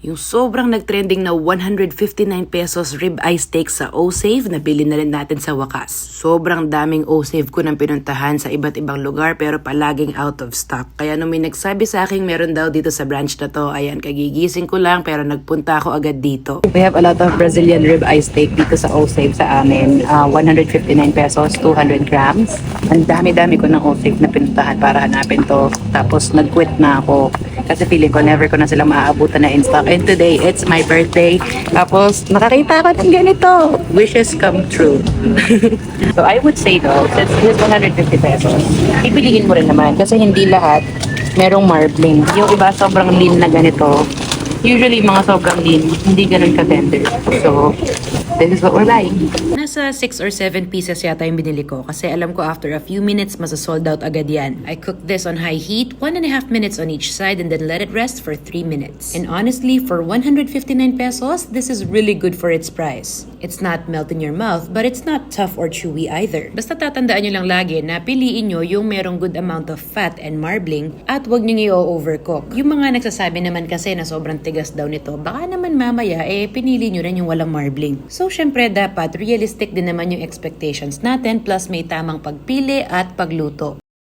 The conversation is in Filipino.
Yung sobrang nagtrending na 159 pesos ribeye steak sa O-Save, nabili na rin natin sa wakas. Sobrang daming O-Save ko nang pinuntahan sa iba't ibang lugar pero palaging out of stock. Kaya nung may nagsabi sa akin meron daw dito sa branch na to, ayan, kagigising ko lang pero nagpunta ako agad dito. We have a lot of Brazilian ribeye steak dito sa O-Save sa amin. 159 pesos, 200 grams. Ang dami-dami ko ng O-Save na pinuntahan para hanapin to. Tapos nag-quit na ako. Kasi feeling ko never ko na sila maaabutan na in stock. And today, it's my birthday. Tapos, nakakita ko ng ganito. Wishes come true. So, I would say though, since this is 150 pesos, ibilihin mo rin naman. Kasi hindi lahat merong marbling. Yung iba sobrang lean na ganito. Usually, mga sobrang lean, hindi ganun ka-tender. So, this is what we're buying. Nasa 6 or 7 pieces yata yung binili ko kasi alam ko after a few minutes masa-sold out agad yan. I cooked this on high heat, 1.5 minutes on each side and then let it rest for 3 minutes. And honestly, for 159 pesos, this is really good for its price. It's not melt in your mouth, but it's not tough or chewy either. Basta tatandaan nyo lang lagi na piliin nyo yung merong good amount of fat and marbling at wag nyo i-overcook. Yung mga nagsasabi naman kasi na sobrang tigas daw nito, baka naman mamaya pinili nyo rin yung walang marbling. So syempre dapat realistic din naman yung expectations natin plus may tamang pagpili at pagluto.